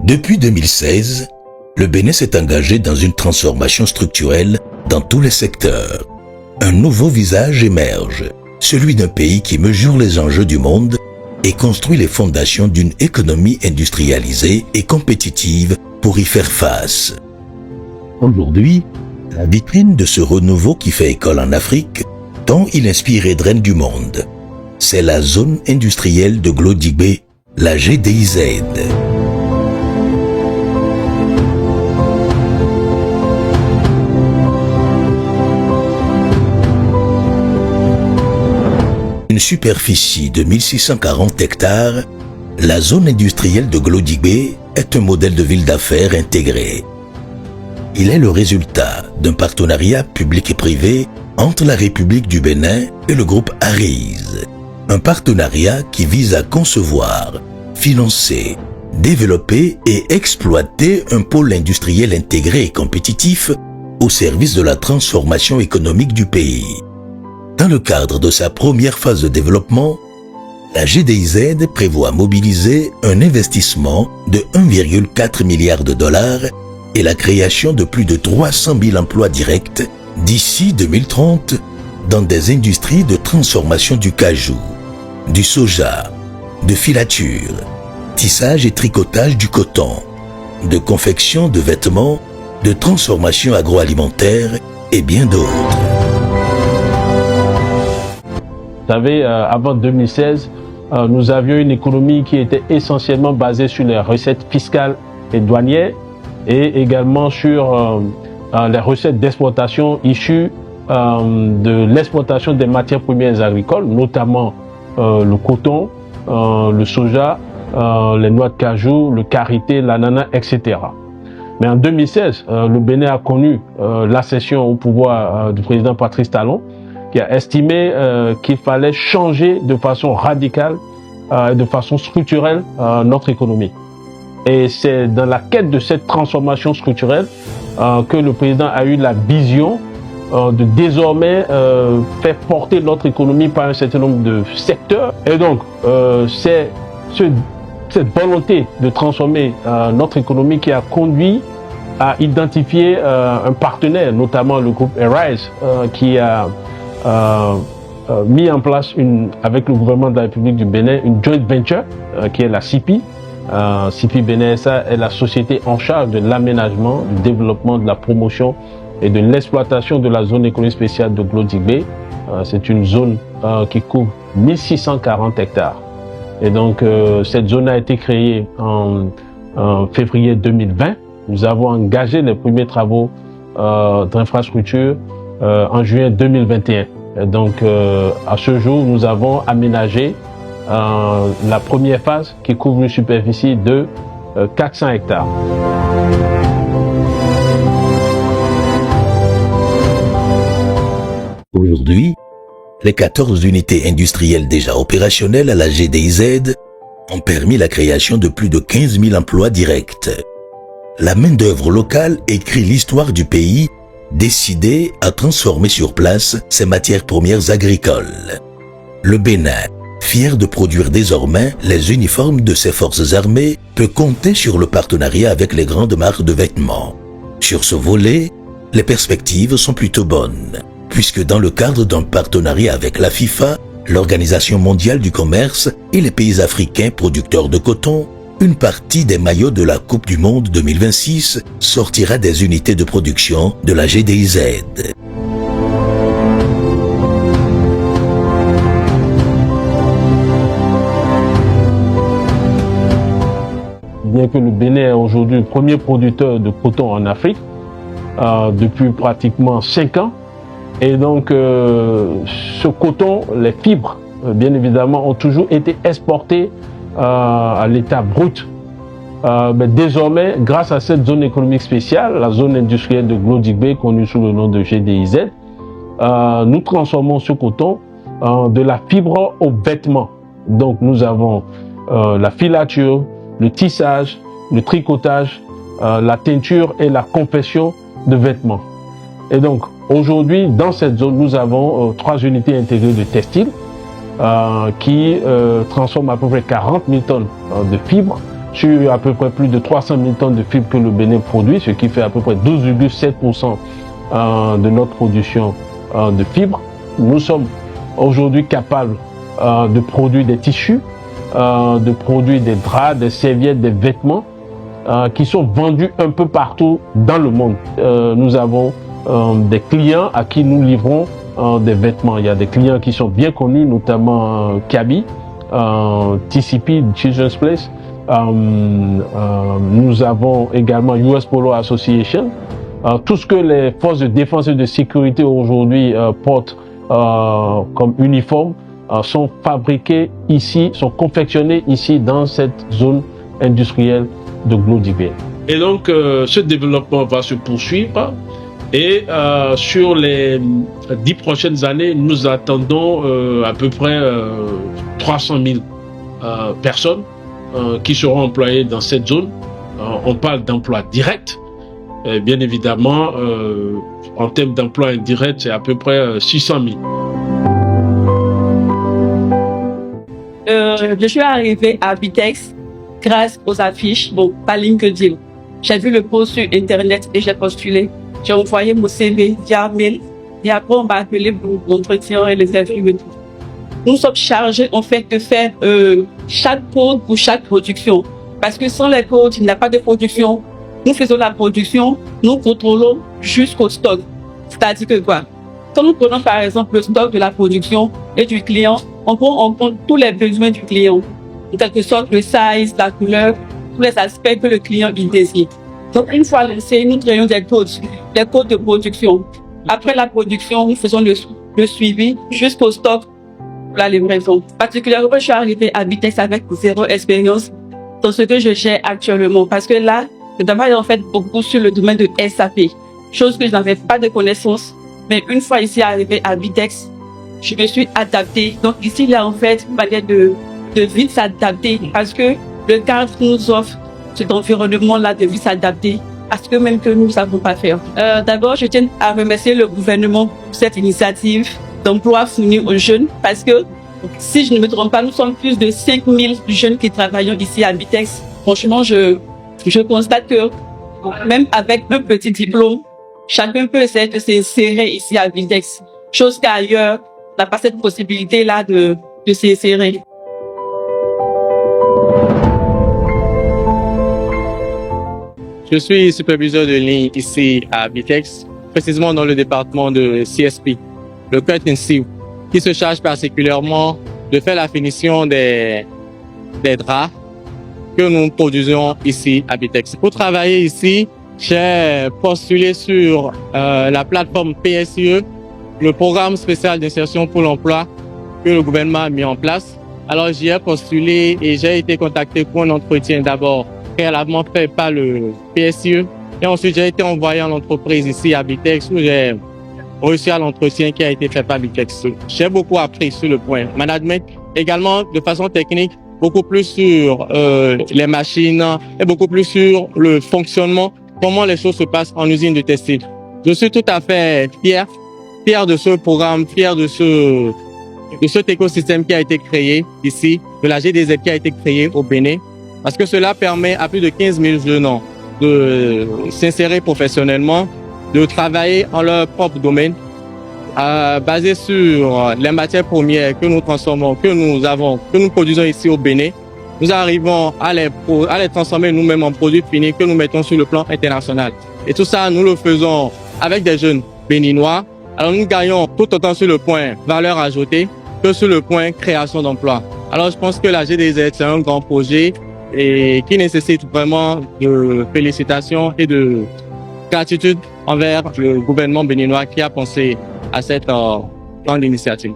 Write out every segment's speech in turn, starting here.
Depuis 2016, le Bénin s'est engagé dans une transformation structurelle dans tous les secteurs. Un nouveau visage émerge, celui d'un pays qui mesure les enjeux du monde et construit les fondations d'une économie industrialisée et compétitive pour y faire face. Aujourd'hui, la vitrine de ce renouveau qui fait école en Afrique, tant il inspire et draine du monde, c'est la zone industrielle de Glodigué, la GDIZ. Une superficie de 1640 hectares, la zone industrielle de Glodigué est un modèle de ville d'affaires intégré. Il est le résultat d'un partenariat public et privé entre la République du Bénin et le groupe Ariz. Un partenariat qui vise à concevoir, financer, développer et exploiter un pôle industriel intégré et compétitif au service de la transformation économique du pays. Dans le cadre de sa première phase de développement, la GDIZ prévoit mobiliser un investissement de 1,4 milliard de dollars et la création de plus de 300 000 emplois directs d'ici 2030 dans des industries de transformation du cajou, du soja, de filature, tissage et tricotage du coton, de confection de vêtements, de transformation agroalimentaire et bien d'autres. Vous savez, avant 2016, nous avions une économie qui était essentiellement basée sur les recettes fiscales et douanières et également sur les recettes d'exportation issues de l'exploitation des matières premières agricoles, notamment le coton, le soja, les noix de cajou, le karité, l'ananas, etc. Mais en 2016, le Bénin a connu l'accession au pouvoir du président Patrice Talon, qui a estimé qu'il fallait changer de façon radicale et de façon structurelle notre économie. Et c'est dans la quête de cette transformation structurelle que le président a eu la vision de désormais faire porter notre économie par un certain nombre de secteurs. Et donc, c'est cette volonté de transformer notre économie qui a conduit à identifier un partenaire, notamment le groupe Ariz, qui a mis en place avec le gouvernement de la République du Bénin une joint venture qui est la CIPI. CIPI Bénin SA est la société en charge de l'aménagement, du développement, de la promotion et de l'exploitation de la zone économique spéciale de Glodigué. C'est une zone qui couvre 1640 hectares. Et donc cette zone a été créée en février 2020. Nous avons engagé les premiers travaux d'infrastructure en juin 2021. Et donc, à ce jour, nous avons aménagé la première phase qui couvre une superficie de 400 hectares. Aujourd'hui, les 14 unités industrielles déjà opérationnelles à la GDIZ ont permis la création de plus de 15 000 emplois directs. La main-d'œuvre locale écrit l'histoire du pays, décidé à transformer sur place ses matières premières agricoles. Le Bénin, fier de produire désormais les uniformes de ses forces armées, peut compter sur le partenariat avec les grandes marques de vêtements. Sur ce volet, les perspectives sont plutôt bonnes, puisque dans le cadre d'un partenariat avec la FIFA, l'Organisation mondiale du commerce et les pays africains producteurs de coton, une partie des maillots de la Coupe du Monde 2026 sortira des unités de production de la GDIZ. Bien que le Bénin est aujourd'hui le premier producteur de coton en Afrique, depuis pratiquement 5 ans, et donc ce coton, les fibres, bien évidemment, ont toujours été exportées à l'état brut. Mais désormais, grâce à cette zone économique spéciale, la zone industrielle de Glodigué, connue sous le nom de GDIZ, nous transformons ce coton de la fibre au vêtement. Donc nous avons la filature, le tissage, le tricotage, la teinture et la confection de vêtements. Et donc aujourd'hui, dans cette zone, nous avons 3 unités intégrées de textile qui transforme à peu près 40 000 tonnes de fibres sur à peu près plus de 300 000 tonnes de fibres que le Bénin produit, ce qui fait à peu près 12,7% de notre production de fibres. Nous sommes aujourd'hui capables de produire des tissus, de produire des draps, des serviettes, des vêtements qui sont vendus un peu partout dans le monde. Nous avons des clients à qui nous livrons des vêtements. Il y a des clients qui sont bien connus, notamment Kaby, TCP, Children's Place. Nous avons également US Polo Association. Tout ce que les forces de défense et de sécurité aujourd'hui portent comme uniforme sont fabriqués ici, sont confectionnés ici dans cette zone industrielle de Glo-Digbé. Et donc ce développement va se poursuivre et sur les 10 prochaines années, nous attendons à peu près 300 000 personnes qui seront employées dans cette zone. On parle d'emploi direct. Bien évidemment, en termes d'emploi indirect, c'est à peu près 600 000. Je suis arrivée à Bitex grâce aux affiches, bon, pas LinkedIn. J'ai vu le post sur Internet et j'ai postulé. J'ai envoyé mon CV via mail et après on m'a appelé pour l'entretien et les interviews et tout. Nous sommes chargés en fait de faire chaque code pour chaque production. Parce que sans les codes, il n'y a pas de production. Nous faisons la production, nous contrôlons jusqu'au stock. C'est-à-dire que quoi? Quand nous prenons par exemple le stock de la production et du client, on prend en compte tous les besoins du client. En quelque sorte, le size, la couleur, tous les aspects que le client il désire. Donc, une fois lancé, nous créons des codes de production. Après la production, nous faisons le suivi jusqu'au stock pour la livraison. Particulièrement, je suis arrivée à Bitex avec 0 expérience dans ce que je gère actuellement. Parce que là, je travaille en fait beaucoup sur le domaine de SAP, chose que je n'avais pas de connaissances. Mais une fois ici arrivée à Bitex, je me suis adaptée. Donc ici, il y a en fait une manière de vite s'adapter parce que le cadre nous offre cet environnement-là de vite s'adapter à ce que même que nous ne savons pas faire. D'abord, je tiens à remercier le gouvernement pour cette initiative d'emploi fourni aux jeunes parce que si je ne me trompe pas, nous sommes plus de 5000 jeunes qui travaillent ici à Bitex. Franchement, je constate que même avec un petit diplôme, chacun peut essayer de s'insérer ici à Bitex. Chose qu'ailleurs, on n'a pas cette possibilité-là de s'insérer. Je suis superviseur de ligne ici à Bitex, précisément dans le département de CSP, le Cut and Sew, qui se charge particulièrement de faire la finition des draps que nous produisons ici à Bitex. Pour travailler ici, j'ai postulé sur la plateforme PSE, le programme spécial d'insertion pour l'emploi que le gouvernement a mis en place. Alors j'y ai postulé et j'ai été contacté pour un entretien d'abord préalablement fait par le PSE et ensuite j'ai été envoyé en entreprise ici à Bitex où j'ai reçu à l'entretien qui a été fait par Bitex. J'ai beaucoup appris sur le point management, également de façon technique, beaucoup plus sur les machines et beaucoup plus sur le fonctionnement, comment les choses se passent en usine de textile. Je suis tout à fait fier de ce programme, fier de cet écosystème qui a été créé ici, de la GDZ qui a été créée au Bénin, parce que cela permet à plus de 15 000 jeunes de s'insérer professionnellement, de travailler en leur propre domaine, basé sur les matières premières que nous transformons, que nous produisons ici au Bénin. Nous arrivons à les transformer nous-mêmes en produits finis que nous mettons sur le plan international. Et tout ça, nous le faisons avec des jeunes béninois. Alors nous gagnons tout autant sur le point valeur ajoutée que sur le point création d'emplois. Alors je pense que la GDZ, c'est un grand projet et qui nécessite vraiment de félicitations et de gratitude envers le gouvernement béninois qui a pensé à cette grande initiative.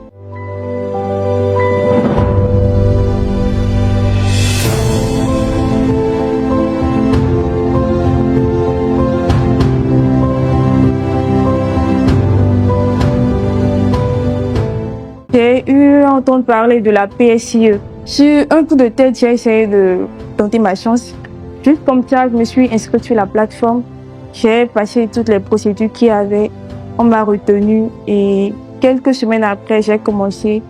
J'ai eu à entendre parler de la PSIE. Sur un coup de tête, j'ai essayé de tenter ma chance. Juste comme ça, je me suis inscrite sur la plateforme. J'ai passé toutes les procédures qu'il y avait. On m'a retenue et quelques semaines après, j'ai commencé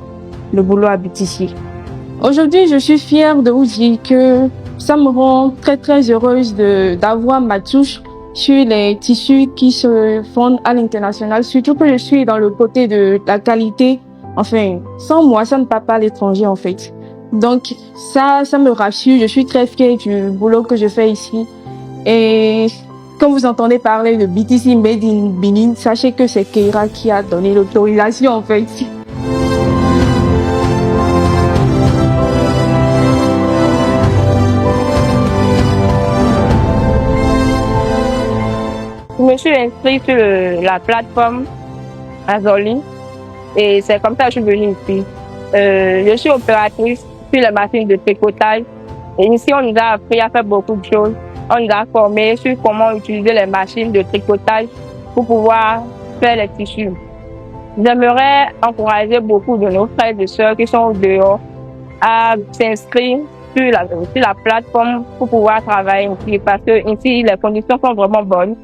le boulot à BTC. Aujourd'hui, je suis fière de vous dire que ça me rend très heureuse d'avoir ma touche sur les tissus qui se font à l'international, surtout que je suis dans le côté de la qualité. Enfin, sans moi, ça ne part pas à l'étranger en fait. Donc ça me rassure, je suis très fière du boulot que je fais ici. Et quand vous entendez parler de BTC Made in Benin, sachez que c'est Keira qui a donné l'autorisation en fait. Je me suis inscrite sur la plateforme Azoli et c'est comme ça que je suis venue ici. Je suis opératrice sur les machines de tricotage et ici on nous a appris à faire beaucoup de choses. On nous a formé sur comment utiliser les machines de tricotage pour pouvoir faire les tissus. J'aimerais encourager beaucoup de nos frères et sœurs qui sont dehors à s'inscrire sur la plateforme pour pouvoir travailler ici parce que ici les conditions sont vraiment bonnes.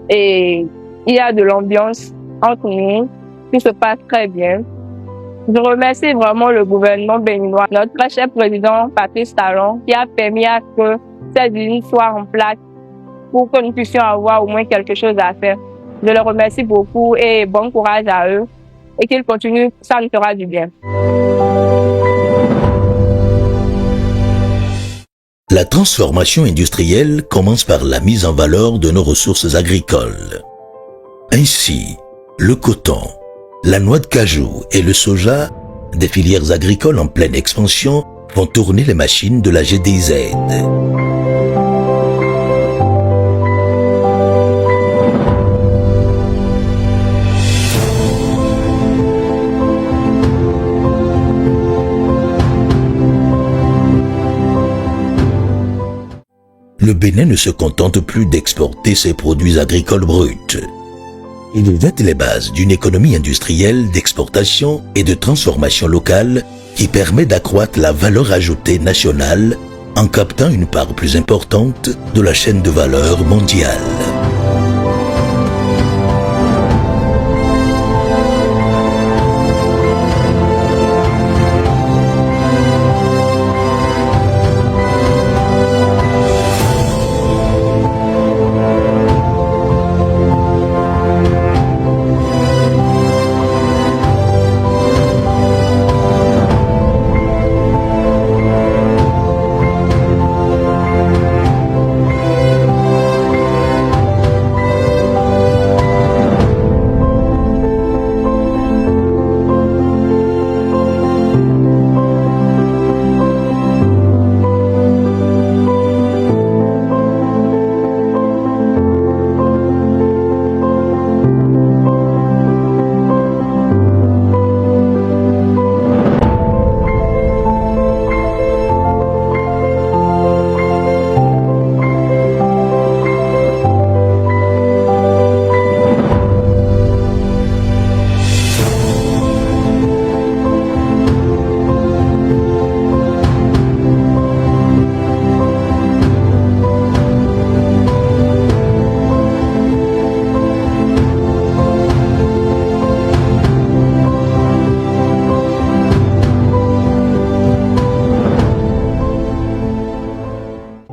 Et il y a de l'ambiance entre nous, tout se passe très bien. Je remercie vraiment le gouvernement béninois, notre très cher président Patrice Talon, qui a permis à que cette usine soit en place pour que nous puissions avoir au moins quelque chose à faire. Je les remercie beaucoup et bon courage à eux et qu'ils continuent, ça nous fera du bien. La transformation industrielle commence par la mise en valeur de nos ressources agricoles. Ainsi, le coton, la noix de cajou et le soja, des filières agricoles en pleine expansion, font tourner les machines de la GDZ. Le Bénin ne se contente plus d'exporter ses produits agricoles bruts. Il jette les bases d'une économie industrielle d'exportation et de transformation locale qui permet d'accroître la valeur ajoutée nationale en captant une part plus importante de la chaîne de valeur mondiale.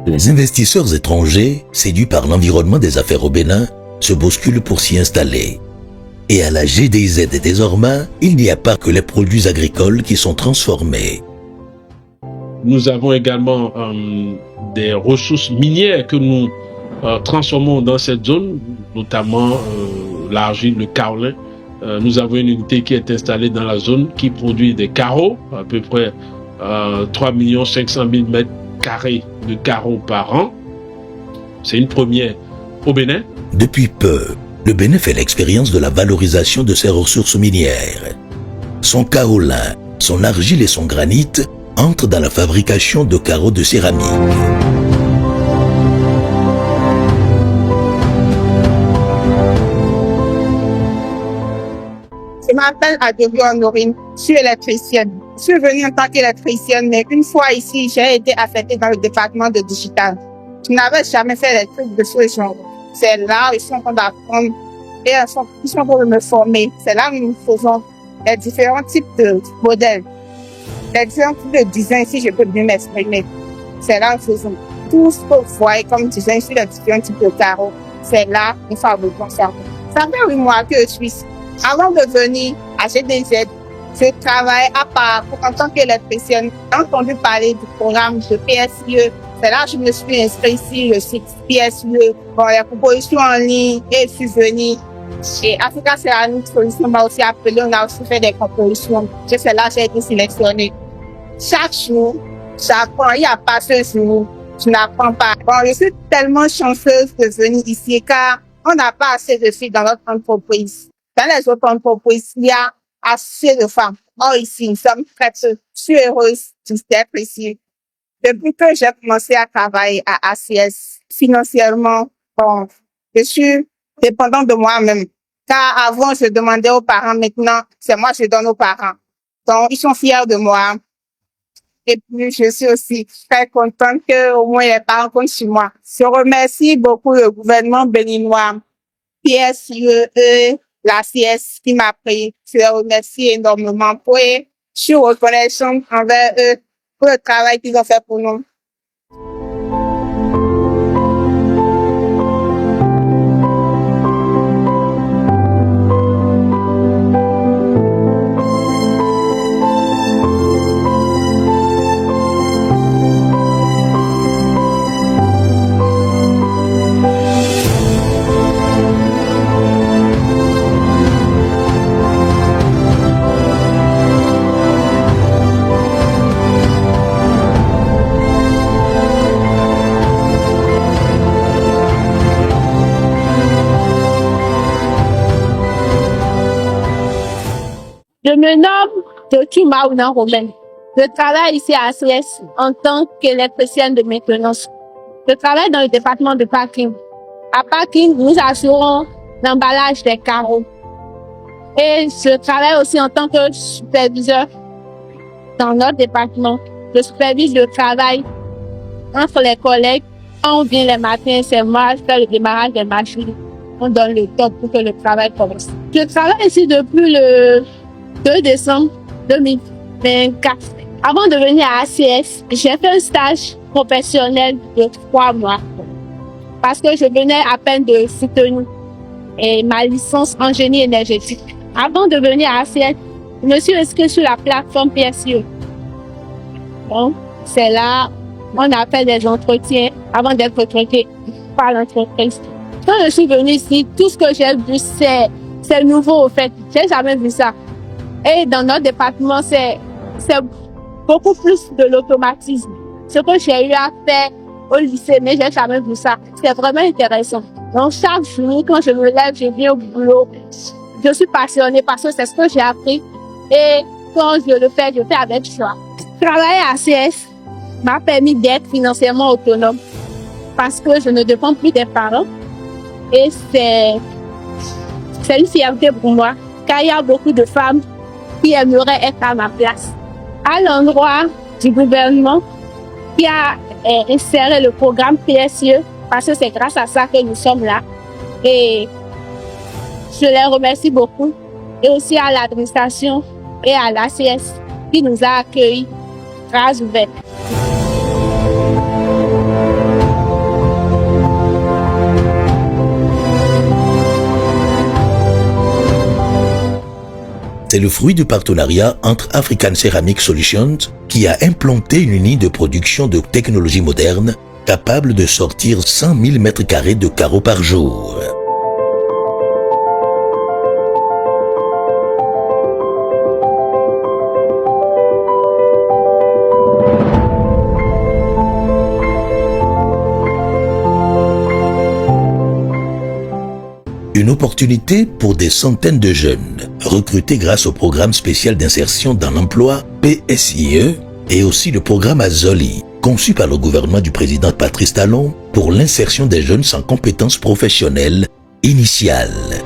Les investisseurs étrangers, séduits par l'environnement des affaires au Bénin, se bousculent pour s'y installer. Et à la GDZ désormais, il n'y a pas que les produits agricoles qui sont transformés. Nous avons également des ressources minières que nous transformons dans cette zone, notamment l'argile, le kaolin. Nous avons une unité qui est installée dans la zone qui produit des carreaux, à peu près 3 500 000 mètres carrés de carreaux par an. C'est une première au Bénin. Depuis peu, le Bénin fait l'expérience de la valorisation de ses ressources minières. Son kaolin, son argile et son granit entrent dans la fabrication de carreaux de céramique. Je m'appelle Adobe Honorine, je suis électricienne. Je suis venue en tant qu'électricienne, mais une fois ici, j'ai été affectée dans le département de digital. Je n'avais jamais fait des trucs de ce genre. C'est là où ils sont en train d'apprendre et ils sont en train de me former. C'est là où nous faisons les différents types de modèles. Les gens de design, si je peux bien m'exprimer, c'est là que faisons. Tout ce que vous voyez comme design sur les différents types de carreaux, c'est là nous fabriquons ça. Ça fait 8 mois que je suis ici. Avant de venir à GDZ, je travaille à part en tant qu'électricienne. J'ai entendu parler du programme de PSIE. C'est là que je me suis inscrite sur le site PSIE. Bon, les propositions en ligne et je suis venue. Et Africa Ceramic Solutions m'a aussi appelé, on a aussi fait des compositions. C'est là que j'ai été sélectionnée. Chaque jour, j'apprends. Il n'y a pas ce jour, je n'apprends pas. Bon, je suis tellement chanceuse de venir ici car on n'a pas assez de filles dans notre entreprise. Dans les autres entreprises, il y a assez de femmes. Or ici, nous sommes très peu. Je suis heureuse d'être ici. Depuis que j'ai commencé à travailler à ACS, financièrement, bon, je suis dépendante de moi-même. Car avant, je demandais aux parents, maintenant, c'est moi qui donne aux parents. Donc, ils sont fiers de moi. Et puis, je suis aussi très contente que au moins les parents comptent sur moi. Je remercie beaucoup le gouvernement béninois, PSIE, la CS qui m'a pris. Je les remercie énormément pour eux. Je suis reconnaissante envers eux pour le travail qu'ils ont fait pour nous. Je me nomme Joki Maounan Romain. Je travaille ici à ACS en tant qu'électricienne de maintenance. Je travaille dans le département de parking. À parking, nous assurons l'emballage des carreaux. Et je travaille aussi en tant que superviseur dans notre département. Je supervise le travail entre les collègues. Quand on vient les matins, c'est moi qui fais le démarrage des machines. On donne le temps pour que le travail commence. Je travaille ici depuis le 2 décembre 2024. Avant de venir à ACS, j'ai fait un stage professionnel de 3 mois parce que je venais à peine de soutenir ma licence en génie énergétique. Avant de venir à ACS, je me suis inscrite sur la plateforme PSIE. Donc, c'est là on a fait des entretiens avant d'être recruté par l'entreprise. Quand je suis venue ici, tout ce que j'ai vu, c'est nouveau au fait. J'ai jamais vu ça. Et dans notre département, c'est beaucoup plus de l'automatisme. Ce que j'ai eu à faire au lycée, mais j'ai jamais vu ça. C'est vraiment intéressant. Donc, chaque jour, quand je me lève, je viens au boulot. Je suis passionnée parce que c'est ce que j'ai appris. Et quand je le fais, je fais avec joie. Travailler à CS m'a permis d'être financièrement autonome parce que je ne dépends plus des parents. Et c'est une fierté pour moi, car il y a beaucoup de femmes qui aimeraient être à ma place. À l'endroit du gouvernement qui a inséré le programme PSIE, parce que c'est grâce à ça que nous sommes là. Et je les remercie beaucoup. Et aussi à l'administration et à l'ACS qui nous a accueillis bras ouverts. C'est le fruit du partenariat entre African Ceramic Solutions qui a implanté une ligne de production de technologies modernes capable de sortir 100 000 m² de carreaux par jour. Une opportunité pour des centaines de jeunes recrutés grâce au programme spécial d'insertion dans l'emploi PSIE et aussi le programme Azoli, conçu par le gouvernement du président Patrice Talon pour l'insertion des jeunes sans compétences professionnelles initiales.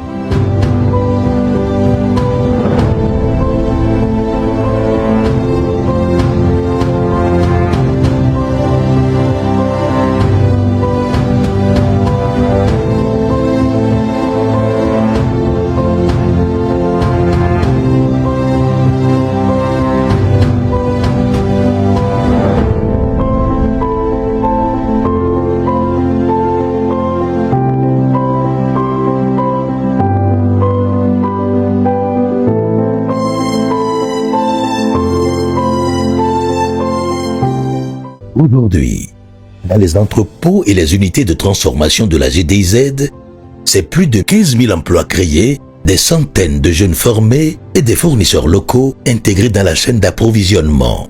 Aujourd'hui, dans les entrepôts et les unités de transformation de la GDIZ, c'est plus de 15 000 emplois créés, des centaines de jeunes formés et des fournisseurs locaux intégrés dans la chaîne d'approvisionnement.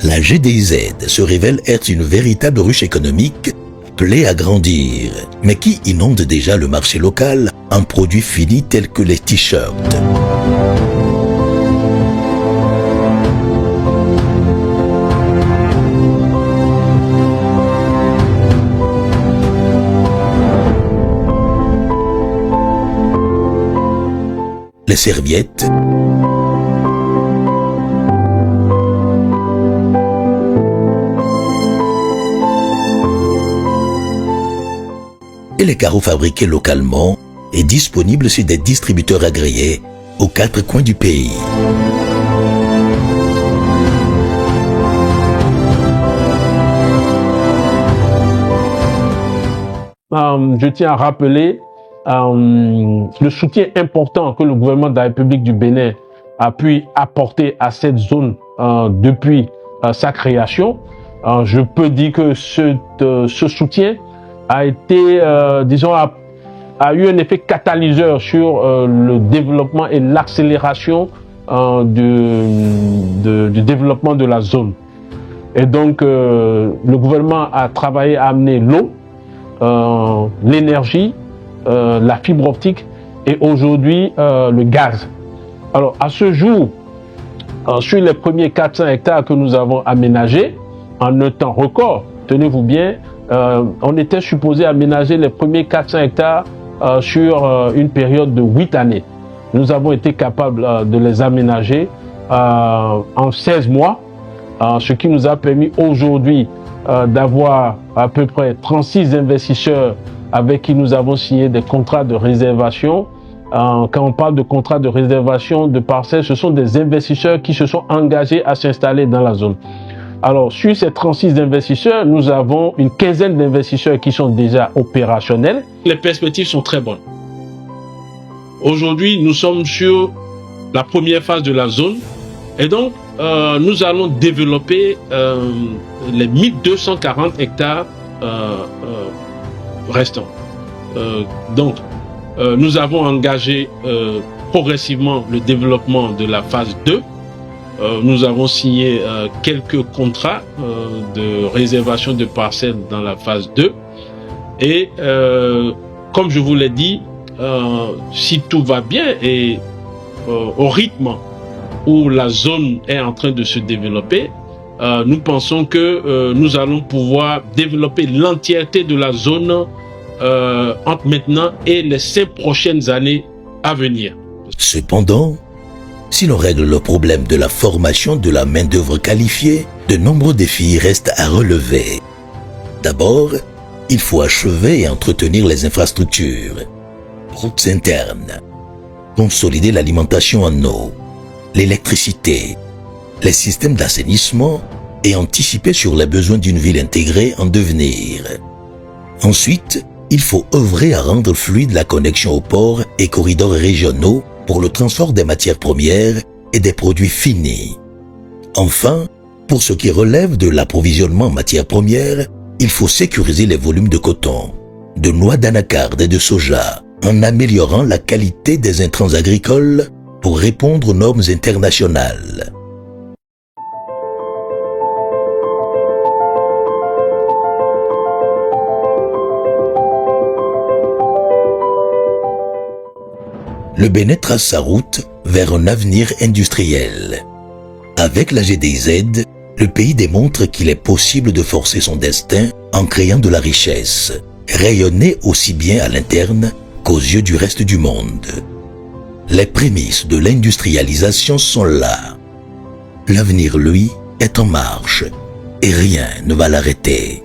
La GDIZ se révèle être une véritable ruche économique appelée à grandir, mais qui inonde déjà le marché local en produits finis tels que les t-shirts. Les serviettes, et les carreaux fabriqués localement et disponibles chez des distributeurs agréés aux 4 coins du pays. Je tiens à rappeler le soutien important que le gouvernement de la République du Bénin a pu apporter à cette zone depuis sa création. Je peux dire que ce soutien a été, a eu un effet catalyseur sur le développement et l'accélération du développement de la zone. Et donc, le gouvernement a travaillé à amener l'eau, l'énergie, la fibre optique et aujourd'hui le gaz. Alors, à ce jour, sur les premiers 400 hectares que nous avons aménagés, en un temps record, tenez-vous bien, on était supposé aménager les premiers 400 hectares sur une période de 8 années. Nous avons été capables de les aménager en 16 mois, ce qui nous a permis aujourd'hui d'avoir à peu près 36 investisseurs avec qui nous avons signé des contrats de réservation. Quand on parle de contrats de réservation de parcelles, ce sont des investisseurs qui se sont engagés à s'installer dans la zone. Alors, sur ces 36 investisseurs, nous avons une quinzaine d'investisseurs qui sont déjà opérationnels. Les perspectives sont très bonnes. Aujourd'hui, nous sommes sur la première phase de la zone et donc, nous allons développer les 1240 hectares restants. Donc, nous avons engagé progressivement le développement de la phase 2. Nous avons signé quelques contrats de réservation de parcelles dans la phase 2. Et comme je vous l'ai dit, si tout va bien et au rythme où la zone est en train de se développer, nous pensons que nous allons pouvoir développer l'entièreté de la zone entre maintenant et les 5 prochaines années à venir. Cependant, si l'on règle le problème de la formation de la main-d'œuvre qualifiée, de nombreux défis restent à relever. D'abord, il faut achever et entretenir les infrastructures, routes internes, consolider l'alimentation en eau, l'électricité, les systèmes d'assainissement et anticiper sur les besoins d'une ville intégrée en devenir. Ensuite, il faut œuvrer à rendre fluide la connexion aux ports et corridors régionaux pour le transport des matières premières et des produits finis. Enfin, pour ce qui relève de l'approvisionnement en matières premières, il faut sécuriser les volumes de coton, de noix d'anacarde et de soja, en améliorant la qualité des intrants agricoles pour répondre aux normes internationales. le Bénin trace sa route vers un avenir industriel. Avec la GDZ, le pays démontre qu'il est possible de forcer son destin en créant de la richesse, rayonner aussi bien à l'interne qu'aux yeux du reste du monde. Les prémices de l'industrialisation sont là. L'avenir, lui, est en marche et rien ne va l'arrêter.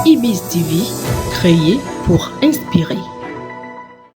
Ibis TV, créé pour inspirer.